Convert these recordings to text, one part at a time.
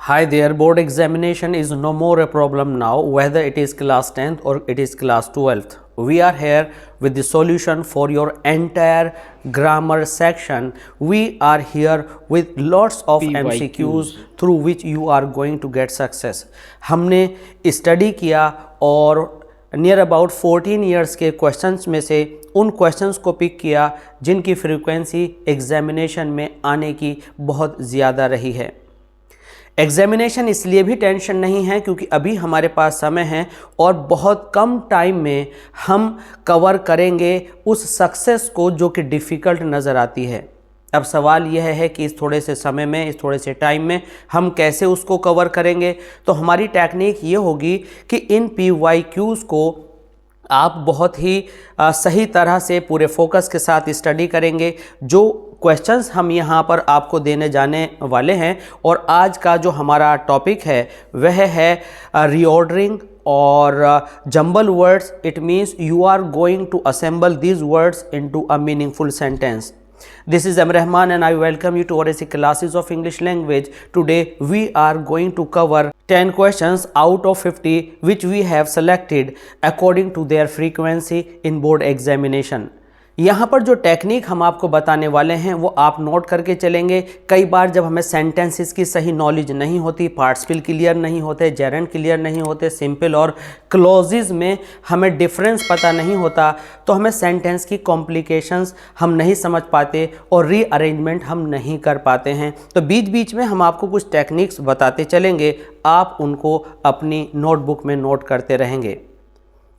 Hi there, board examination is no more a problem now, whether it is class 10th or it is class 12th. We are here with the solution for your entire grammar section. We are here with lots of MCQs through which you are going to get success. हमने study किया और near about 14 years के questions में से उन questions को pick किया जिनकी फ्रीक्वेंसी एग्जामिनेशन में आने की बहुत ज़्यादा रही है। एग्जामिनेशन इसलिए भी टेंशन नहीं है क्योंकि अभी हमारे पास समय है और बहुत कम टाइम में हम कवर करेंगे उस सक्सेस को जो कि डिफ़िकल्ट नज़र आती है। अब सवाल यह है कि इस थोड़े से समय में, इस थोड़े से टाइम में हम कैसे उसको कवर करेंगे। तो हमारी टेक्निक ये होगी कि इन PYQs को आप बहुत ही सही तरह से पूरे फोकस के साथ स्टडी करेंगे। जो क्वेश्चंस हम यहाँ पर आपको देने जाने वाले हैं और आज का जो हमारा टॉपिक है वह है रीऑर्डरिंग और jumble words. It means you are going to assemble these words into a meaningful sentence. This is M. Rahman and I welcome you to ORAC classes of English language. Today we are going to cover 10 questions out of 50 which we have selected according to their frequency in board examination. यहाँ पर जो technique हम आपको बताने वाले हैं वो आप नोट करके चलेंगे। कई बार जब हमें सेंटेंसेस की सही नॉलेज नहीं होती, पार्टिसिपल क्लियर नहीं होते, जेरेंड क्लियर नहीं होते, सिंपल और क्लॉजेज में हमें डिफरेंस पता नहीं होता, तो हमें सेंटेंस की कॉम्प्लिकेशंस हम नहीं समझ पाते और रीअरेंजमेंट हम नहीं कर पाते हैं। तो बीच बीच में हम आपको कुछ टेक्निक्स बताते चलेंगे, आप उनको अपनी नोटबुक में नोट करते रहेंगे।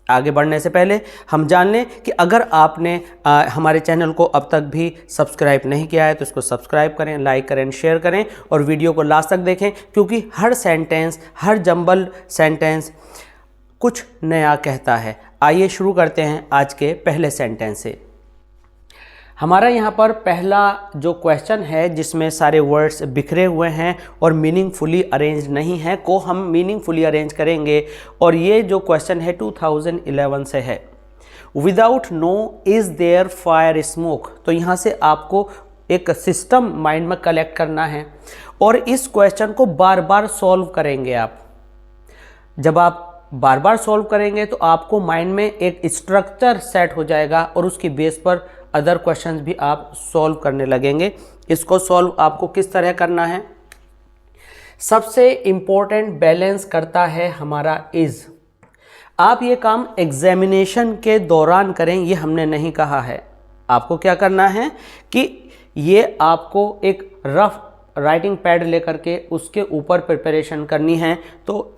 आगे बढ़ने से पहले हम जान लें कि अगर आपने हमारे चैनल को अब तक भी सब्सक्राइब नहीं किया है तो इसको सब्सक्राइब करें, लाइक करें, शेयर करें और वीडियो को लास्ट तक देखें क्योंकि हर सेंटेंस, हर जंबल सेंटेंस कुछ नया कहता है। आइए शुरू करते हैं आज के पहले सेंटेंस से। हमारा यहाँ पर पहला जो क्वेश्चन है जिसमें सारे वर्ड्स बिखरे हुए हैं और मीनिंगफुली अरेंज नहीं है, को हम मीनिंगफुली अरेंज करेंगे और ये जो क्वेश्चन है 2011 से है। Without no is there fire smoke. तो यहाँ से आपको एक सिस्टम माइंड में कलेक्ट करना है और इस क्वेश्चन को बार बार सॉल्व करेंगे आप। जब आप बार बार सॉल्व करेंगे तो आपको माइंड में एक स्ट्रक्चर सेट हो जाएगा और उसकी बेस पर अदर क्वेश्चंस भी आप सॉल्व करने लगेंगे। इसको सॉल्व आपको किस तरह करना है? सबसे इम्पोर्टेंट बैलेंस करता है हमारा इज़। आप ये काम एग्जामिनेशन के दौरान करें, ये हमने नहीं कहा है। आपको क्या करना है कि ये आपको एक रफ राइटिंग पैड लेकर के उसके ऊपर प्रिपरेशन करनी है। तो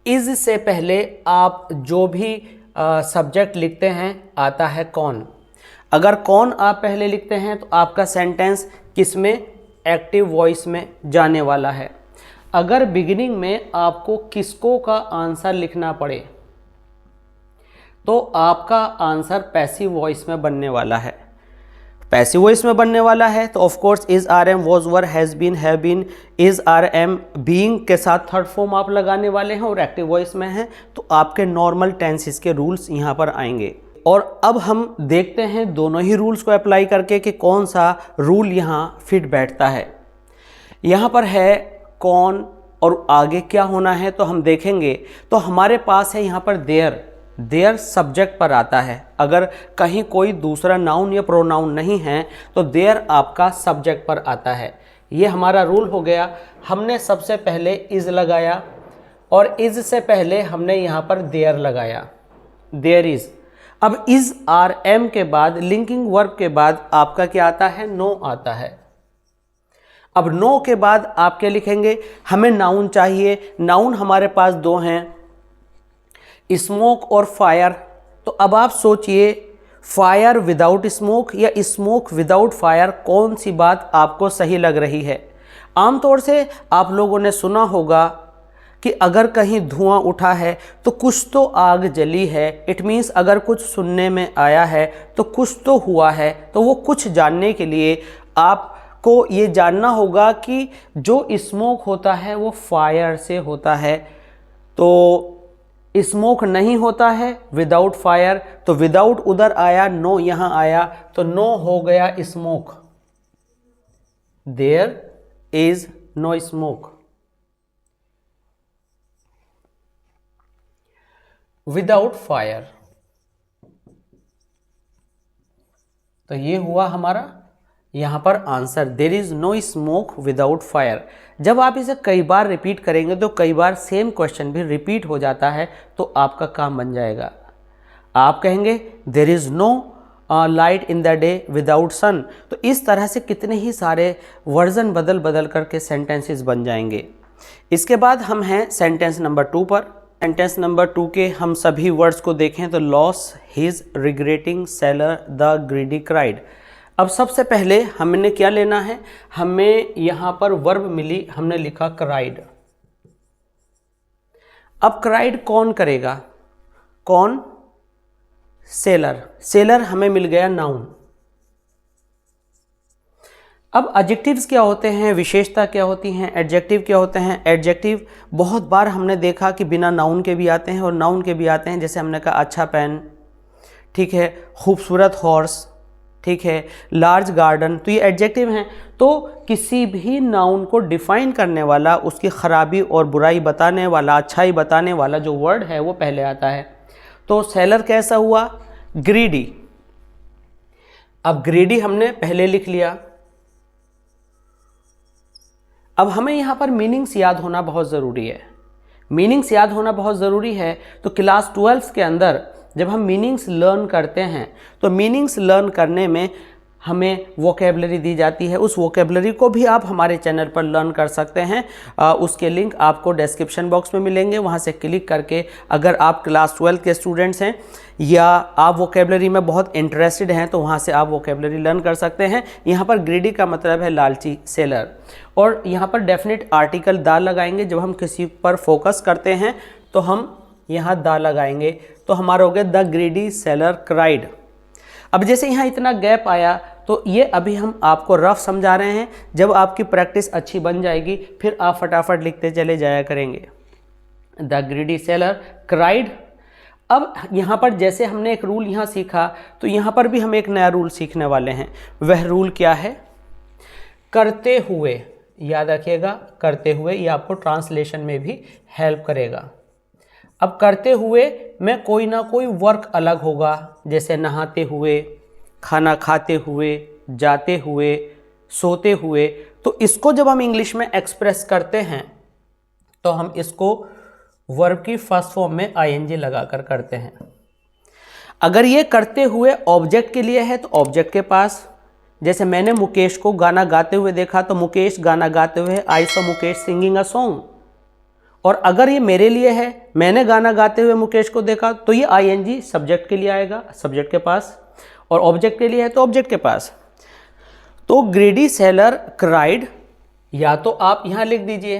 इज़ से पहले आप जो भी सब्जेक्ट लिखते हैं आता है कौन। अगर कौन आप पहले लिखते हैं तो आपका सेंटेंस किस में? एक्टिव वॉइस में जाने वाला है। अगर बिगिनिंग में आपको किसको का आंसर लिखना पड़े तो आपका आंसर पैसिव वॉइस में बनने वाला है। पैसिव वॉइस में बनने वाला है तो of course is, are am, was, were, has been, have been, is, are am, being के साथ थर्ड फॉर्म आप लगाने वाले हैं और एक्टिव वॉइस में है तो आपके नॉर्मल टेंसेस के रूल्स यहाँ पर आएंगे। और अब हम देखते हैं दोनों ही रूल्स को अप्लाई करके कि कौन सा रूल यहाँ फिट बैठता है। यहाँ पर है कौन और आगे क्या होना है तो हम देखेंगे। तो हमारे पास है यहाँ पर देयर सब्जेक्ट पर आता है। अगर कहीं कोई दूसरा नाउन या प्रोनाउन नहीं है तो देयर आपका सब्जेक्ट पर आता है। ये हमारा रूल हो गया। हमने सबसे पहले इज़ लगाया और इज़ से पहले हमने यहाँ पर देयर लगाया, देयर इज़। अब इज़, आर, एम के बाद लिंकिंग वर्ब के बाद आपका क्या आता है? नो आता है। अब नो के बाद आप क्या लिखेंगे? हमें नाउन चाहिए। नाउन हमारे पास दो हैं, स्मोक और फायर। तो अब आप सोचिए, फायर विदाउट स्मोक या स्मोक विदाउट फायर, कौन सी बात आपको सही लग रही है? आमतौर से आप लोगों ने सुना होगा कि अगर कहीं धुआं उठा है तो कुछ तो आग जली है। इट मीन्स अगर कुछ सुनने में आया है तो कुछ तो हुआ है। तो वो कुछ जानने के लिए आपको ये जानना होगा कि जो स्मोक होता है वो फायर से होता है। तो स्मोक नहीं होता है विदाउट फायर, तो विदाउट उधर आया, नो यहाँ आया, तो नो हो गया smoke. There is no smoke. Without fire. तो ये हुआ हमारा यहाँ पर answer, there is no smoke without fire. जब आप इसे कई बार रिपीट करेंगे तो कई बार सेम क्वेश्चन भी रिपीट हो जाता है, तो आपका काम बन जाएगा। आप कहेंगे there is no light in the day without sun. तो इस तरह से कितने ही सारे वर्जन बदल बदल करके सेंटेंसेस बन जाएंगे। इसके बाद हम हैं सेंटेंस नंबर 2 पर। सेंटेंस नंबर 2 के हम सभी वर्ड्स को देखें तो loss his regretting seller the greedy cried. अब सबसे पहले हमने क्या लेना है, हमें यहाँ पर वर्ब मिली, हमने लिखा क्राइड। अब क्राइड कौन करेगा, कौन, सेलर। सेलर हमें मिल गया नाउन। अब एडजेक्टिव्स क्या होते हैं, विशेषता क्या होती हैं, एडजेक्टिव क्या होते हैं। एडजेक्टिव बहुत बार हमने देखा कि बिना नाउन के भी आते हैं और नाउन के भी आते हैं। जैसे हमने कहा अच्छा पेन, ठीक है, खूबसूरत हॉर्स, ठीक है, लार्ज गार्डन, तो ये एडजेक्टिव हैं। तो किसी भी नाउन को डिफाइन करने वाला, उसकी खराबी और बुराई बताने वाला, अच्छाई बताने वाला जो वर्ड है वो पहले आता है। तो सेलर कैसा हुआ, ग्रीडी। अब ग्रीडी हमने पहले लिख लिया। अब हमें यहाँ पर मीनिंग्स याद होना बहुत ज़रूरी है। मीनिंग्स याद होना बहुत ज़रूरी है। तो क्लास 12 के अंदर जब हम मीनिंग्स लर्न करते हैं तो मीनिंग्स लर्न करने में हमें वोकेबलरी दी जाती है। उस वोकेबलरी को भी आप हमारे चैनल पर लर्न कर सकते हैं। उसके लिंक आपको डिस्क्रिप्शन बॉक्स में मिलेंगे, वहाँ से क्लिक करके अगर आप क्लास 12 के स्टूडेंट्स हैं या आप वोकेबलरी में बहुत इंटरेस्टेड हैं तो वहाँ से आप वोकेबलरी लर्न कर सकते हैं। यहाँ पर ग्रीडी का मतलब है लालची, सेलर। और यहाँ पर डेफिनेट आर्टिकल दा लगाएंगे। जब हम किसी पर फोकस करते हैं तो हम यहाँ दा लगाएंगे, तो हमारा हो गया द ग्रीडी सेलर क्राइड। अब जैसे यहाँ इतना गैप आया तो ये अभी हम आपको रफ समझा रहे हैं। जब आपकी प्रैक्टिस अच्छी बन जाएगी फिर आप फटाफट लिखते चले जाया करेंगे। The greedy seller cried. अब यहाँ पर जैसे हमने एक रूल यहाँ सीखा तो यहाँ पर भी हम एक नया रूल सीखने वाले हैं। वह रूल क्या है, करते हुए, याद रखिएगा करते हुए, ये आपको ट्रांसलेशन में भी हेल्प करेगा। अब करते हुए में कोई ना कोई वर्क अलग होगा, जैसे नहाते हुए, खाना खाते हुए, जाते हुए, सोते हुए। तो इसको जब हम इंग्लिश में एक्सप्रेस करते हैं तो हम इसको वर्ब की फर्स्ट फॉर्म में आईएनजी लगाकर करते हैं। अगर ये करते हुए ऑब्जेक्ट के लिए है तो ऑब्जेक्ट के पास, जैसे मैंने मुकेश को गाना गाते हुए देखा तो मुकेश गाना गाते हुए, I saw Mukesh singing a song. और अगर ये मेरे लिए है, मैंने गाना गाते हुए मुकेश को देखा, तो ये आईएनजी सब्जेक्ट के लिए आएगा, सब्जेक्ट के पास। और ऑब्जेक्ट के लिए है तो ऑब्जेक्ट के पास। तो ग्रीडी सेलर क्राइड, या तो आप यहां लिख दीजिए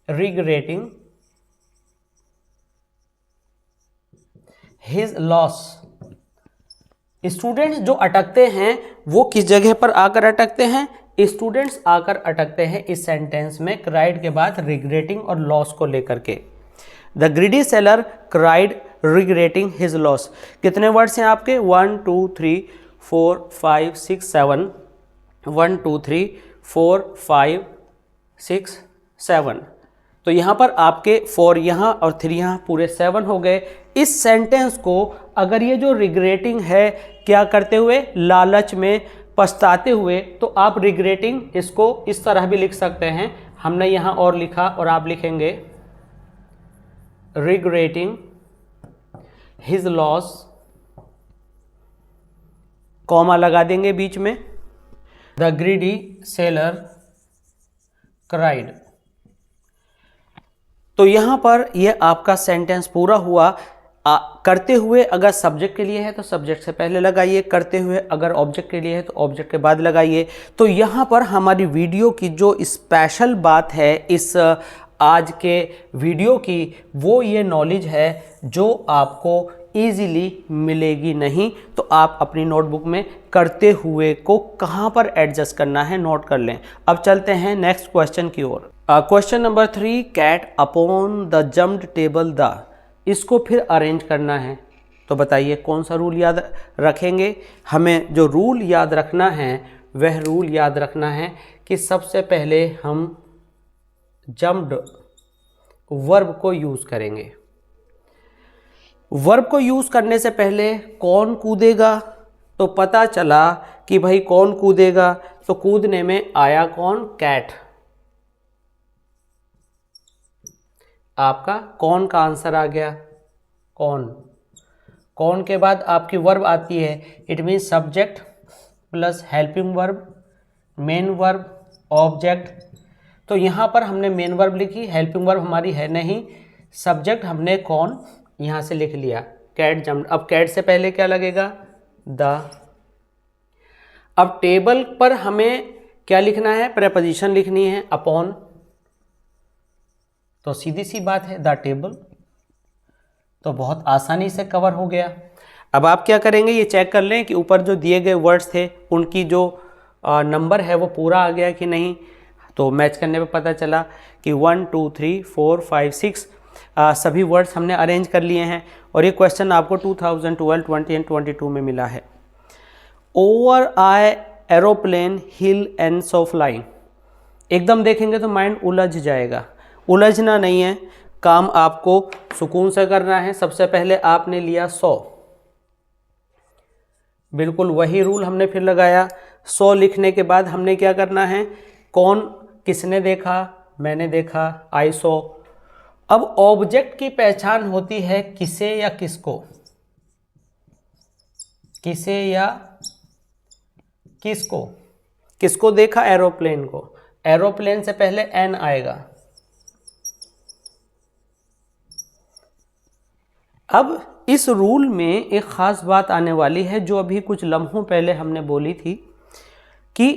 रिग्रेटिंग हिज लॉस। स्टूडेंट्स जो अटकते हैं वो किस जगह पर आकर अटकते हैं, स्टूडेंट्स आकर अटकते हैं इस सेंटेंस में क्राइड के बाद रिग्रेटिंग और लॉस को लेकर के। The greedy seller cried regretting his loss. कितने वर्ड्स हैं आपके, 1 2 3 4 5 6 7, 1 2 3 4 5 6 7। तो यहाँ पर आपके 4 यहाँ और 3 यहाँ, पूरे 7 हो गए। इस सेंटेंस को अगर ये जो रिग्रेटिंग है क्या करते हुए, लालच में, पछताते हुए, तो आप रिग्रेटिंग इसको इस तरह भी लिख सकते हैं। हमने यहाँ और लिखा और आप लिखेंगे रिग्रेटिंग हिज लॉस, कॉमा लगा देंगे बीच में, द ग्रीडी सेलर क्राइड। तो यहां पर यह आपका सेंटेंस पूरा हुआ। करते हुए अगर सब्जेक्ट के लिए है तो सब्जेक्ट से पहले लगाइए, करते हुए अगर ऑब्जेक्ट के लिए है तो ऑब्जेक्ट के बाद लगाइए। तो यहाँ पर हमारी वीडियो की जो स्पेशल बात है इस आज के वीडियो की, वो ये नॉलेज है जो आपको ईजीली मिलेगी नहीं। तो आप अपनी नोटबुक में करते हुए को कहाँ पर एडजस्ट करना है नोट कर लें। अब चलते हैं नेक्स्ट क्वेश्चन की ओर। Question number 3, cat upon the jumped table the. इसको फिर अरेंज करना है, तो बताइए कौन सा रूल याद रखेंगे। हमें जो रूल याद रखना है वह रूल याद रखना है कि सबसे पहले हम जम्प्ड वर्ब को यूज़ करेंगे। वर्ब को यूज़ करने से पहले कौन कूदेगा, तो पता चला कि भाई कौन कूदेगा, तो कूदने में आया कौन, कैट। आपका कौन का आंसर आ गया, कौन। कौन के बाद आपकी वर्ब आती है, it means subject plus helping verb, main verb, object. तो यहाँ पर हमने मेन वर्ब लिखी, हेल्पिंग वर्ब हमारी है नहीं, सब्जेक्ट हमने कौन यहाँ से लिख लिया, कैट जम्प। अब कैट से पहले क्या लगेगा, द। अब टेबल पर हमें क्या लिखना है, प्रेपोजिशन लिखनी है, अपॉन। तो सीधी सी बात है, द टेबल। तो बहुत आसानी से कवर हो गया। अब आप क्या करेंगे, ये चेक कर लें कि ऊपर जो दिए गए वर्ड्स थे उनकी जो नंबर है वो पूरा आ गया कि नहीं। तो मैच करने पे पता चला कि 1 2 3 4 5 6 सभी वर्ड्स हमने अरेंज कर लिए हैं। और ये क्वेश्चन आपको 2012, 20 एंड 22 में मिला है। Over I aeroplane hill and so flying. एकदम देखेंगे तो माइंड उलझ जाएगा, उलझना नहीं है, काम आपको सुकून से करना है। सबसे पहले आपने लिया 100, बिल्कुल वही रूल हमने फिर लगाया। 100 लिखने के बाद हमने क्या करना है, कौन किसने देखा, मैंने देखा, आई सो। अब ऑब्जेक्ट की पहचान होती है किसे या किसको, किसे या किसको। किसको देखा, एरोप्लेन को। एरोप्लेन से पहले एन आएगा। अब इस रूल में एक ख़ास बात आने वाली है जो अभी कुछ लम्हों पहले हमने बोली थी कि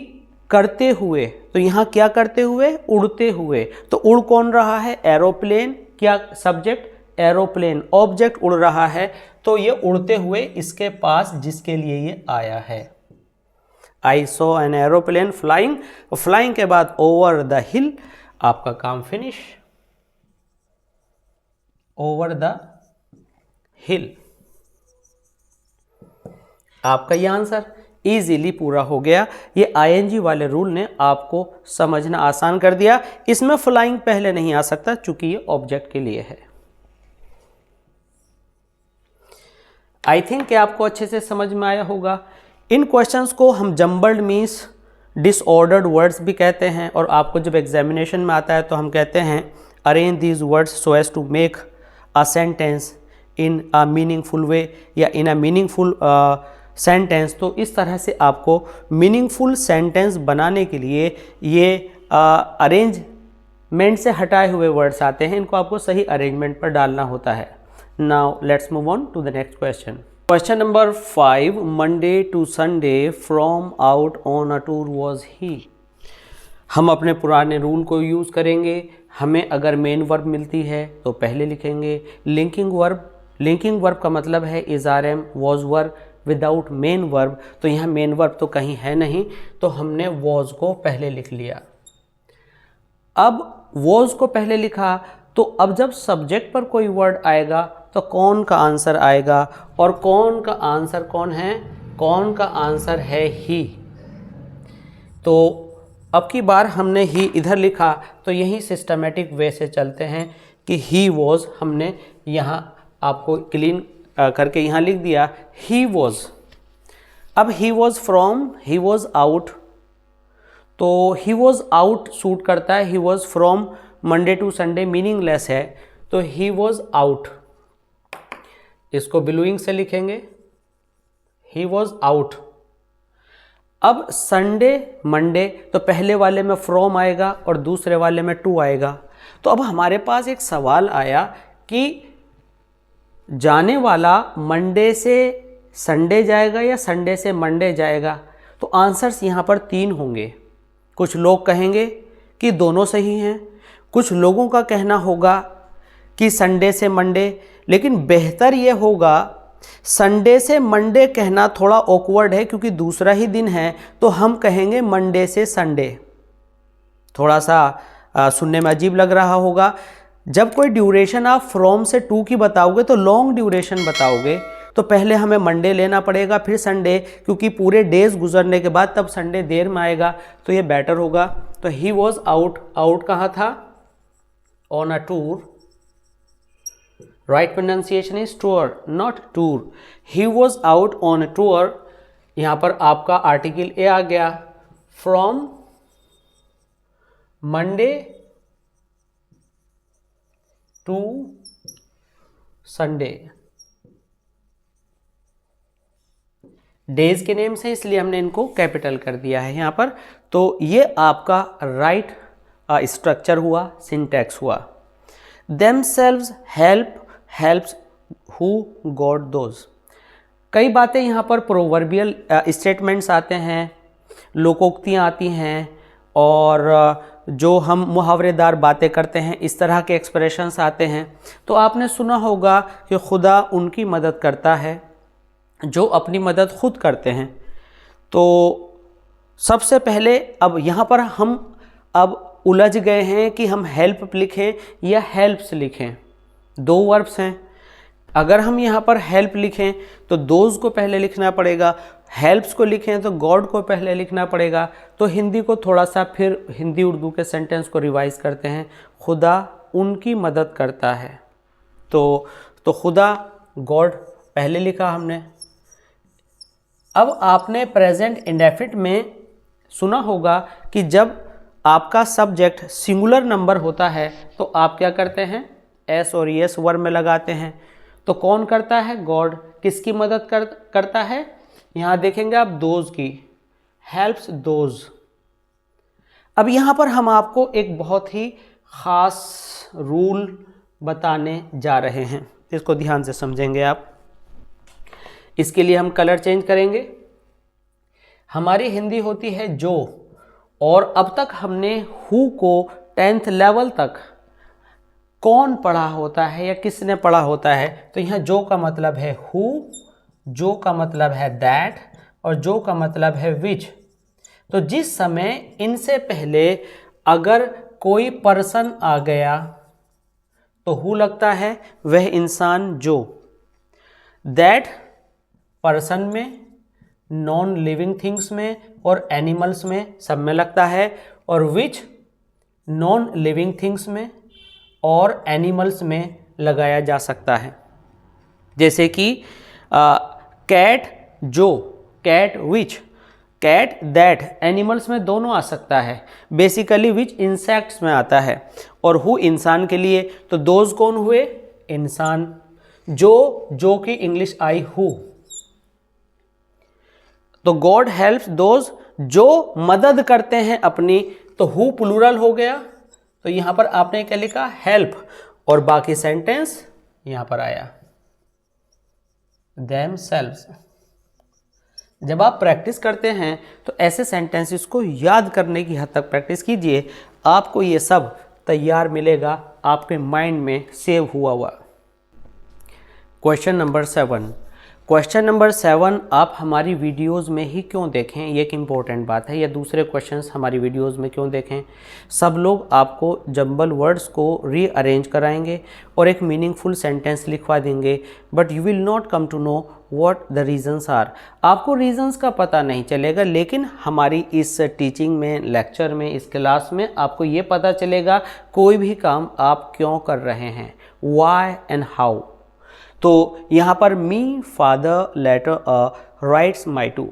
करते हुए। तो यहाँ क्या करते हुए, उड़ते हुए। तो उड़ कौन रहा है, एरोप्लेन। क्या सब्जेक्ट, एरोप्लेन। ऑब्जेक्ट उड़ रहा है, तो ये उड़ते हुए इसके पास जिसके लिए ये आया है। I saw an aeroplane flying. Flying के बाद ओवर द हिल, आपका काम फिनिश। ओवर द हिल, आपका ये आंसर इजीली पूरा हो गया। ये आईएनजी वाले रूल ने आपको समझना आसान कर दिया। इसमें फ्लाइंग पहले नहीं आ सकता चूंकि ये ऑब्जेक्ट के लिए है। आई थिंक कि आपको अच्छे से समझ में आया होगा। इन क्वेश्चंस को हम जम्बल्ड मीन्स डिसऑर्डर्ड वर्ड्स भी कहते हैं। और आपको जब एग्जामिनेशन में आता है तो हम कहते हैं arrange these words so as to make a sentence in a meaningful way या इन अ मीनिंगफुल सेंटेंस। तो इस तरह से आपको मीनिंगफुल सेंटेंस बनाने के लिए ये अरेंजमेंट से हटाए हुए वर्ड्स आते हैं, इनको आपको सही अरेंजमेंट पर डालना होता है। Now let's move on to the next question. Question number 5, Monday to Sunday from out on a tour was he. हम अपने पुराने रूल को यूज़ करेंगे। हमें अगर मेन वर्ब मिलती है तो पहले लिखेंगे लिंकिंग वर्ब। लिंकिंग वर्ब का मतलब है is are am was verb without main verb. तो यहाँ मेन वर्ब तो कहीं है नहीं, तो हमने वॉज को पहले लिख लिया। अब वॉज को पहले लिखा, तो अब जब सब्जेक्ट पर कोई वर्ड आएगा तो कौन का आंसर आएगा, और कौन का आंसर कौन है, कौन का आंसर है ही। तो अब की बार हमने ही इधर लिखा, तो यही सिस्टमेटिक वे से चलते हैं कि ही वॉज हमने यहाँ आपको क्लीन करके यहाँ लिख दिया ही वॉज। अब he was from, he was out, तो ही वॉज आउट सूट करता है। He was from Monday to Sunday meaningless है, तो ही वॉज आउट, इसको बिलोइंग से लिखेंगे ही वॉज आउट। अब संडे मंडे, तो पहले वाले में फ्रॉम आएगा और दूसरे वाले में टू आएगा। तो अब हमारे पास एक सवाल आया कि जाने वाला मंडे से संडे जाएगा या संडे से मंडे जाएगा। तो आंसर्स यहाँ पर 3 होंगे। कुछ लोग कहेंगे कि दोनों सही हैं, कुछ लोगों का कहना होगा कि संडे से मंडे, लेकिन बेहतर ये होगा संडे से मंडे कहना थोड़ा ऑकवर्ड है क्योंकि दूसरा ही दिन है, तो हम कहेंगे मंडे से संडे। थोड़ा सा सुनने में अजीब लग रहा होगा। जब कोई ड्यूरेशन आप फ्रॉम से टू की बताओगे तो लॉन्ग ड्यूरेशन बताओगे, तो पहले हमें मंडे लेना पड़ेगा फिर संडे, क्योंकि पूरे डेज गुजरने के बाद तब संडे देर में आएगा, तो ये बेटर होगा। तो ही वॉज आउट, आउट कहाँ था, on a tour, right pronunciation is tour, not tour. He was out on a tour, यहाँ पर आपका आर्टिकल ए आ गया, from Monday to Sunday. Days के नेम्स हैं इसलिए हमने इनको कैपिटल कर दिया है यहाँ पर। तो ये आपका राइट स्ट्रक्चर हुआ, सिंटैक्स हुआ। themselves help, helps, who, got, those। कई बातें यहाँ पर प्रोवर्बियल स्टेटमेंट्स आते हैं, लोकोक्तियाँ आती हैं, और जो हम मुहावरेदार बातें करते हैं इस तरह के एक्सप्रेशंस आते हैं। तो आपने सुना होगा कि खुदा उनकी मदद करता है जो अपनी मदद खुद करते हैं। तो सबसे पहले अब यहाँ पर हम अब उलझ गए हैं कि हम हेल्प लिखें या हेल्प्स लिखें। दो वर्ब्स हैं, अगर हम यहाँ पर हेल्प लिखें तो दोज को पहले लिखना पड़ेगा, हेल्प्स को लिखें तो गॉड को पहले लिखना पड़ेगा। तो हिंदी को थोड़ा सा फिर हिंदी उर्दू के सेंटेंस को रिवाइज करते हैं। खुदा उनकी मदद करता है, तो खुदा, गॉड पहले लिखा हमने। अब आपने प्रेजेंट इंडेफिनिट में सुना होगा कि जब आपका सब्जेक्ट सिंगुलर नंबर होता है तो आप क्या करते हैं, एस और एस वर्ब में लगाते हैं। तो कौन करता है, गॉड। किसकी मदद करता है, यहाँ देखेंगे आप दोज की, हेल्प्स दोज। अब यहाँ पर हम आपको एक बहुत ही ख़ास रूल बताने जा रहे हैं, इसको ध्यान से समझेंगे आप। इसके लिए हम कलर चेंज करेंगे। हमारी हिंदी होती है जो, और अब तक हमने हु को 10th लेवल तक कौन पढ़ा होता है या किसने पढ़ा होता है। तो यहाँ जो का मतलब है हु, जो का मतलब है दैट, और जो का मतलब है विच। तो जिस समय इनसे पहले अगर कोई पर्सन आ गया तो हु लगता है, वह इंसान जो। दैट पर्सन में, नॉन लिविंग थिंग्स में और एनिमल्स में, सब में लगता है। और विच नॉन लिविंग थिंग्स में और एनिमल्स में लगाया जा सकता है। जैसे कि कैट जो, cat which, cat that animals में दोनों आ सकता है। बेसिकली विच इंसेक्ट्स में आता है, और हु इंसान के लिए। तो दोज कौन हुए, इंसान। जो की इंग्लिश आई हु। तो गॉड हेल्प्स दोज जो मदद करते हैं अपनी, तो हु प्लूरल हो गया। तो यहां पर आपने क्या लिखा, हेल्प, और बाकी सेंटेंस यहां पर आया themselves। जब आप प्रैक्टिस करते हैं तो ऐसे सेंटेंसेस को याद करने की हद तक प्रैक्टिस कीजिए, आपको ये सब तैयार मिलेगा, आपके माइंड में सेव हुआ। Question number 7। क्वेश्चन नंबर 7 आप हमारी वीडियोस में ही क्यों देखें, ये एक इम्पॉर्टेंट बात है। या दूसरे क्वेश्चंस हमारी वीडियोस में क्यों देखें। सब लोग आपको जंबल वर्ड्स को रीअरेंज कराएंगे और एक मीनिंगफुल सेंटेंस लिखवा देंगे, but you will not come to know what the reasons are. आपको रीजंस का पता नहीं चलेगा, लेकिन हमारी इस टीचिंग में, लेक्चर में, इस क्लास में आपको ये पता चलेगा कोई भी काम आप क्यों कर रहे हैं, व्हाई एंड हाउ। तो यहाँ पर me father letter writes my to,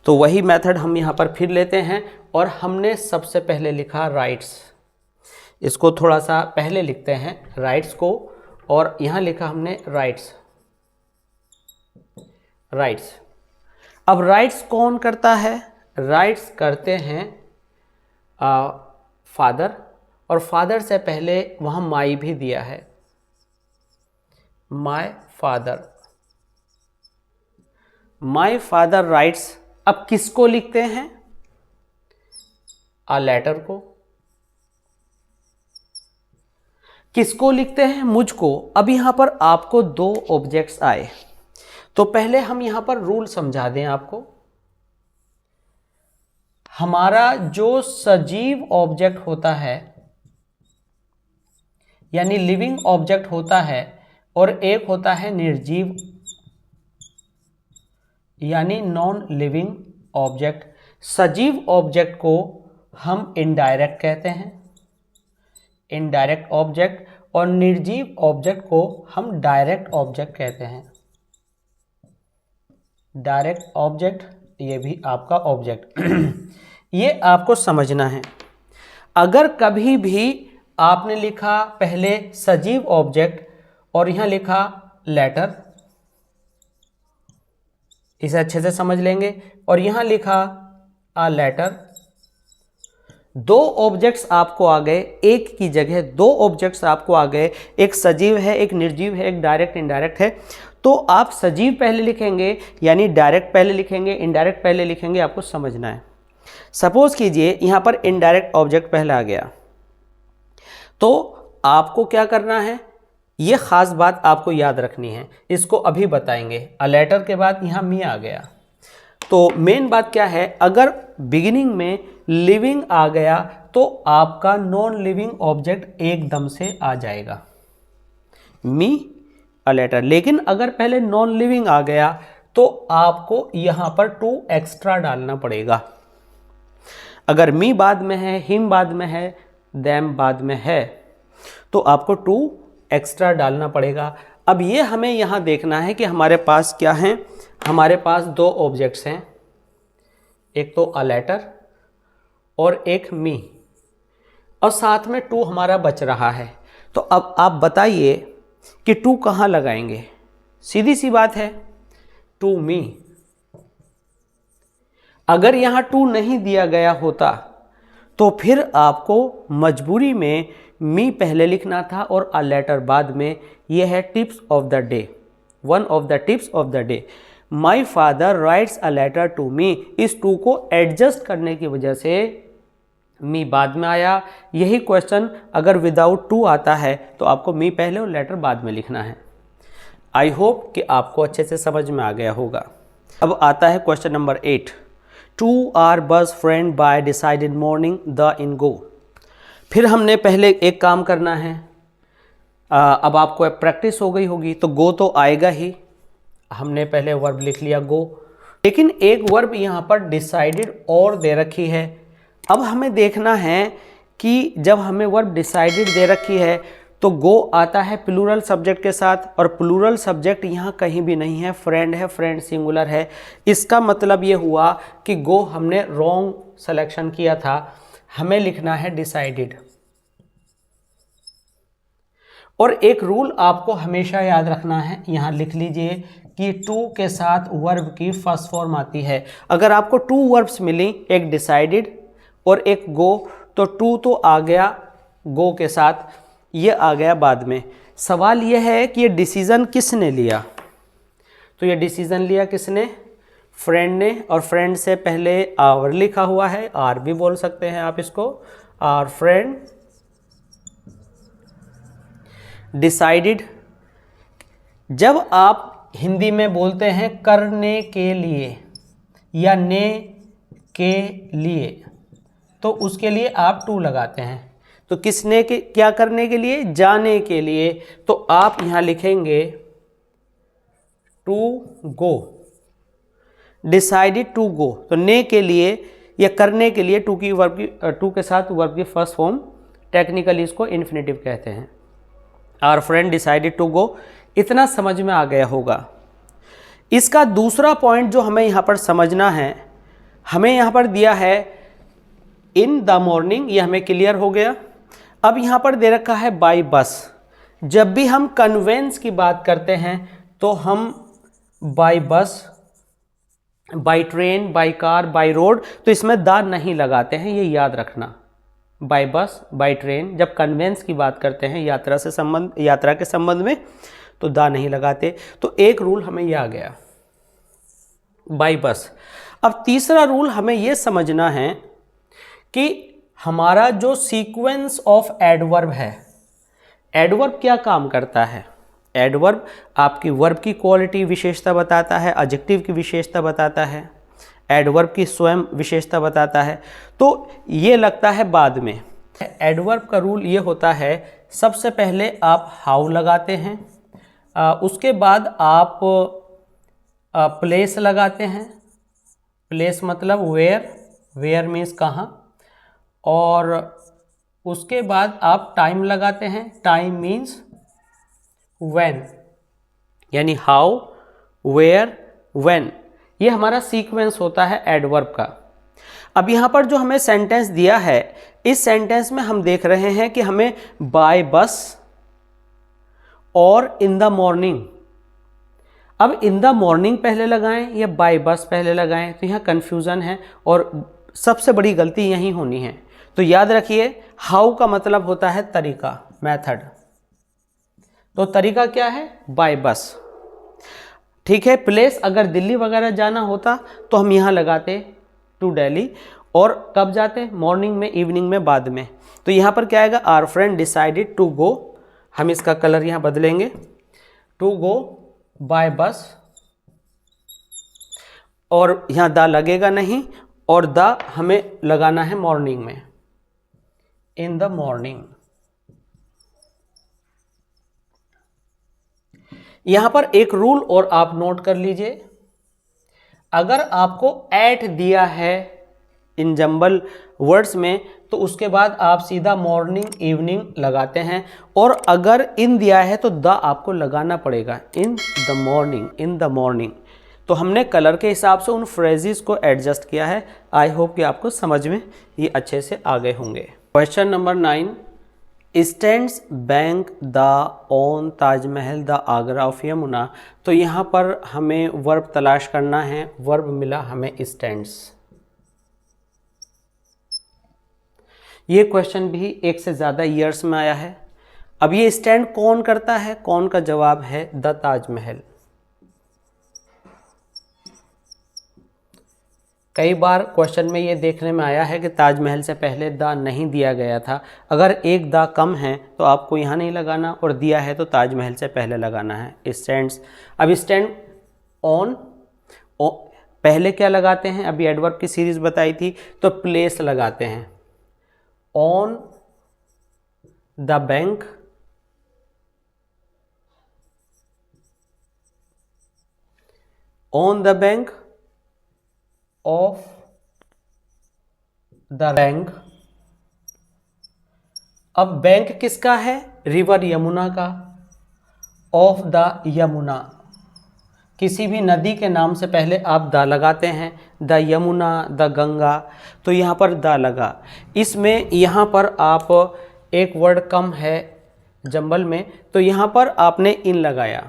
तो वही मेथड हम यहाँ पर फिर लेते हैं, और हमने सबसे पहले लिखा राइट्स। इसको थोड़ा सा पहले लिखते हैं राइट्स को, और यहाँ लिखा हमने राइट्स। राइट्स, अब राइट्स कौन करता है, राइट्स करते हैं फादर, और फादर से पहले वहाँ माई भी दिया है, my father. My father rights, अब किसको लिखते हैं, आ लेटर को। किसको लिखते हैं, मुझको। अब यहां पर आपको दो ऑब्जेक्ट्स आए, तो पहले हम यहां पर रूल समझा दें आपको। हमारा जो सजीव ऑब्जेक्ट होता है, यानी लिविंग ऑब्जेक्ट होता है, और एक होता है निर्जीव यानी नॉन लिविंग ऑब्जेक्ट। सजीव ऑब्जेक्ट को हम इनडायरेक्ट कहते हैं, इनडायरेक्ट ऑब्जेक्ट, और निर्जीव ऑब्जेक्ट को हम डायरेक्ट ऑब्जेक्ट कहते हैं। डायरेक्ट ऑब्जेक्ट, ये भी आपका ऑब्जेक्ट ये आपको समझना है। अगर कभी भी आपने लिखा पहले सजीव ऑब्जेक्ट और यहां लिखा लेटर, इसे अच्छे से समझ लेंगे, और यहां लिखा अ लेटर, दो ऑब्जेक्ट्स आपको आ गए, एक की जगह दो ऑब्जेक्ट्स आपको आ गए, एक सजीव है, एक निर्जीव है, एक डायरेक्ट इनडायरेक्ट है। तो आप सजीव पहले लिखेंगे यानी डायरेक्ट पहले लिखेंगे, इनडायरेक्ट पहले लिखेंगे, आपको समझना है। सपोज कीजिए यहां पर इनडायरेक्ट ऑब्जेक्ट पहले आ गया, तो आपको क्या करना है, यह खास बात आपको याद रखनी है, इसको अभी बताएंगे। अ लेटर के बाद यहां मी आ गया, तो मेन बात क्या है, अगर बिगिनिंग में लिविंग आ गया तो आपका नॉन लिविंग ऑब्जेक्ट एकदम से आ जाएगा, मी अ लेटर। लेकिन अगर पहले नॉन लिविंग आ गया तो आपको यहां पर टू एक्स्ट्रा डालना पड़ेगा। अगर मी बाद में है, हिम बाद में है, देम बाद में है, तो आपको टू एक्स्ट्रा डालना पड़ेगा। अब ये हमें यहां देखना है कि हमारे पास क्या है, हमारे पास दो ऑब्जेक्ट्स हैं, एक तो अ लेटर और एक मी, और साथ में टू हमारा बच रहा है। तो अब आप बताइए कि टू कहां लगाएंगे। सीधी सी बात है, टू मी। अगर यहां टू नहीं दिया गया होता तो फिर आपको मजबूरी में मी पहले लिखना था और अ लेटर बाद में। यह है tips of the day, one of the tips of the day. My father writes a letter to me, इस टू को एडजस्ट करने की वजह से मी बाद में आया। यही क्वेश्चन अगर विदाउट टू आता है तो आपको मी पहले और लेटर बाद में लिखना है। आई होप कि आपको अच्छे से समझ में आ गया होगा। अब आता है question number 8। Two are bus friend by decided morning the in go. फिर हमने पहले एक काम करना है, अब आपको प्रैक्टिस हो गई होगी तो गो तो आएगा ही, हमने पहले वर्ब लिख लिया गो, लेकिन एक वर्ब यहाँ पर डिसाइडेड और दे रखी है। अब हमें देखना है कि जब हमें वर्ब डिसाइडेड दे रखी है तो गो आता है प्लूरल सब्जेक्ट के साथ, और प्लूरल सब्जेक्ट यहाँ कहीं भी नहीं है, फ्रेंड है, फ्रेंड सिंगुलर है। इसका मतलब ये हुआ कि गो हमने रॉन्ग सिलेक्शन किया था, हमें लिखना है डिसाइडेड। और एक रूल आपको हमेशा याद रखना है, यहाँ लिख लीजिए कि टू के साथ वर्ब की फर्स्ट फॉर्म आती है। अगर आपको टू वर्ब्स मिली, एक डिसाइडेड और एक गो, तो टू तो आ गया गो के साथ, ये आ गया बाद में। सवाल यह है कि ये डिसीजन किसने लिया, तो ये डिसीजन लिया किसने, फ्रेंड ने, और फ्रेंड से पहले आवर लिखा हुआ है, आर भी बोल सकते हैं आप इसको, आर फ्रेंड डिसाइडेड। जब आप हिंदी में बोलते हैं करने के लिए या ने के लिए, तो उसके लिए आप टू लगाते हैं। तो किसने के क्या करने के लिए, जाने के लिए, तो आप यहां लिखेंगे to go, decided to go. तो ने के लिए या करने के लिए टू की वर्ब की, टू के साथ वर्ब की फर्स्ट फॉर्म, टेक्निकली इसको इन्फिनेटिव कहते हैं। Our friend decided to go, इतना समझ में आ गया होगा। इसका दूसरा पॉइंट जो हमें यहां पर समझना है, हमें यहां पर दिया है इन द मॉर्निंग, ये हमें क्लियर हो गया। अब यहां पर दे रखा है बाई बस। जब भी हम कन्वेंस की बात करते हैं तो हम by bus, by train, by car, by road, तो इसमें द नहीं लगाते हैं, ये याद रखना। बाई बस, बाई ट्रेन, जब कन्वेंस की बात करते हैं यात्रा से संबंध, यात्रा के संबंध में, तो द नहीं लगाते। तो एक रूल हमें यह आ गया, बाई बस। अब तीसरा रूल हमें यह समझना है कि हमारा जो सीक्वेंस ऑफ एडवर्ब है, एडवर्ब क्या काम करता है। एडवर्ब आपकी वर्ब की क्वालिटी विशेषता बताता है, एडजेक्टिव की विशेषता बताता है, एडवर्ब की स्वयं विशेषता बताता है। तो ये लगता है बाद में। एडवर्ब का रूल ये होता है, सबसे पहले आप हाउ लगाते हैं, उसके बाद आप प्लेस लगाते हैं, प्लेस मतलब वेयर, वेयर मीन्स कहाँ, और उसके बाद आप टाइम लगाते हैं, टाइम मीन्स व्हेन, यानी हाउ, वेयर, व्हेन, ये हमारा सीक्वेंस होता है एडवर्ब का। अब यहाँ पर जो हमें सेंटेंस दिया है, इस सेंटेंस में हम देख रहे हैं कि हमें बाय बस और इन द मॉर्निंग, अब इन द मॉर्निंग पहले लगाएं या बाय बस पहले लगाएं, तो यहाँ कन्फ्यूज़न है और सबसे बड़ी गलती यहीं होनी है। तो याद रखिए, हाउ का मतलब होता है तरीका, मेथड, तो तरीका क्या है, बाय बस। ठीक है, प्लेस अगर दिल्ली वगैरह जाना होता तो हम यहाँ लगाते टू दिल्ली, और कब जाते, मॉर्निंग में, इवनिंग में, बाद में। तो यहाँ पर क्या आएगा, our friend decided to go, हम इसका कलर यहाँ बदलेंगे, टू गो बाय बस, और यहाँ द लगेगा नहीं, और द हमें लगाना है मॉर्निंग में, इन द मॉर्निंग। यहां पर एक रूल और आप नोट कर लीजिए, अगर आपको एट दिया है इन जंबल वर्ड्स में तो उसके बाद आप सीधा मॉर्निंग, इवनिंग लगाते हैं, और अगर इन दिया है तो द आपको लगाना पड़ेगा, इन the morning, in the morning. तो हमने कलर के हिसाब से उन फ्रेजेस को एडजस्ट किया है। आई होप कि आपको समझ में ये अच्छे से आ गए होंगे। Question number 9, stands bank the on Taj Mahal the Agra of Yamuna. तो यहाँ पर हमें वर्ब तलाश करना है, वर्ब मिला हमें स्टैंड्स। ये क्वेश्चन भी एक से ज़्यादा ईयर्स में आया है। अब ये स्टैंड कौन करता है, कौन का जवाब है द ताजमहल। कई बार क्वेश्चन में ये देखने में आया है कि ताजमहल से पहले द नहीं दिया गया था। अगर एक द कम है तो आपको यहाँ नहीं लगाना, और दिया है तो ताजमहल से पहले लगाना है स्टैंड्स। अब स्टैंड ऑन, पहले क्या लगाते हैं, अभी एडवर्ब की सीरीज बताई थी, तो प्लेस लगाते हैं, on the bank, on the bank of the bank. अब बैंक किसका है, रिवर यमुना का, ऑफ द यमुना, किसी भी नदी के नाम से पहले आप द लगाते हैं, द यमुना, द गंगा, तो यहाँ पर द लगा। इसमें यहाँ पर आप एक वर्ड कम है जंबल में, तो यहाँ पर आपने इन लगाया,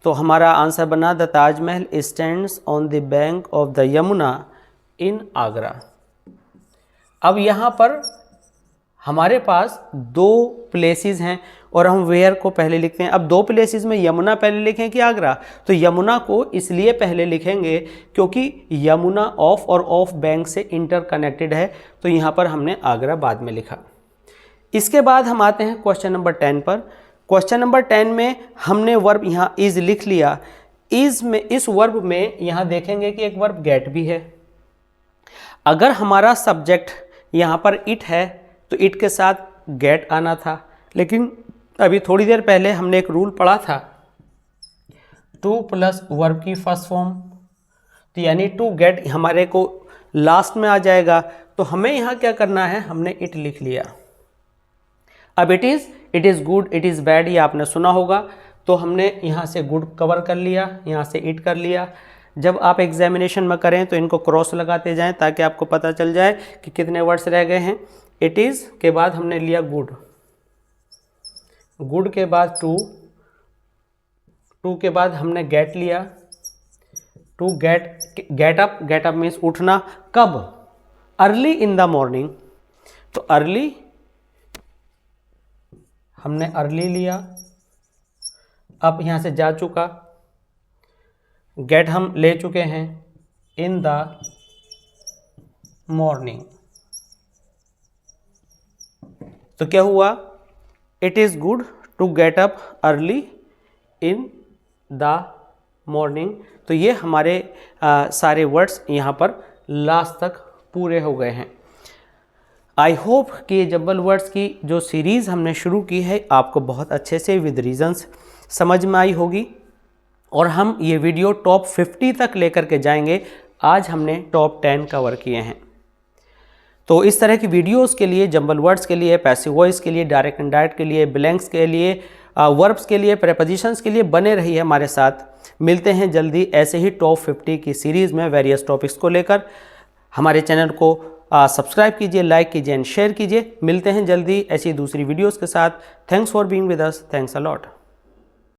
तो हमारा आंसर बना the Taj Mahal stands on the bank of the Yamuna in Agra. अब यहाँ पर हमारे पास दो प्लेसेस हैं और हम वेयर को पहले लिखते हैं। अब दो प्लेसेस में यमुना पहले लिखें कि आगरा, तो यमुना को इसलिए पहले लिखेंगे क्योंकि यमुना ऑफ और ऑफ बैंक से इंटरकनेक्टेड है, तो यहाँ पर हमने आगरा बाद में लिखा। इसके बाद हम आते हैं क्वेश्चन नंबर 10 पर। क्वेश्चन नंबर 10 में हमने वर्ब यहाँ इज लिख लिया। इज में, इस वर्ब में यहाँ देखेंगे कि एक वर्ब गेट भी है। अगर हमारा सब्जेक्ट यहाँ पर इट है तो इट के साथ गेट आना था, लेकिन अभी थोड़ी देर पहले हमने एक रूल पढ़ा था, टू प्लस वर्ब की फर्स्ट फॉर्म, तो यानी टू गेट हमारे को लास्ट में आ जाएगा। तो हमें यहाँ क्या करना है, हमने इट लिख लिया। अब it is good, it is bad, ये आपने सुना होगा, तो हमने यहाँ से गुड कवर कर लिया, यहाँ से इट कर लिया। जब आप एग्जामिनेशन में करें तो इनको क्रॉस लगाते जाएं ताकि आपको पता चल जाए कि कितने वर्ड्स रह गए हैं। इट इज़ के बाद हमने लिया गुड, गुड के बाद टू, टू के बाद हमने गेट लिया, to get up, get up means उठना, कब, अर्ली इन द मॉर्निंग, तो अर्ली हमने अर्ली लिया। अब यहाँ से जा चुका, गेट हम ले चुके हैं, इन द मॉर्निंग, तो क्या हुआ, it is good to get up early in the morning. तो ये हमारे सारे वर्ड्स यहाँ पर लास्ट तक पूरे हो गए हैं। आई होप कि ये जंबल वर्ड्स की जो सीरीज़ हमने शुरू की है आपको बहुत अच्छे से विद रीजंस समझ में आई होगी, और हम ये वीडियो टॉप 50 तक लेकर के जाएंगे। आज हमने टॉप 10 कवर किए हैं। तो इस तरह की वीडियोस के लिए, जंबल वर्ड्स के लिए, पैसिव वॉइस के लिए, डायरेक्ट इनडायरेक्ट के लिए, ब्लैंक्स के लिए, वर्ब्स के लिए, प्रेपोजिशंस के लिए बने रहिए हमारे साथ। मिलते हैं जल्दी ऐसे ही टॉप 50 की सीरीज़ में वेरियस टॉपिक्स को लेकर। हमारे चैनल को सब्सक्राइब कीजिए, लाइक कीजिए एंड शेयर कीजिए। मिलते हैं जल्दी ऐसी दूसरी वीडियोस के साथ। Thanks for being with us. Thanks a lot.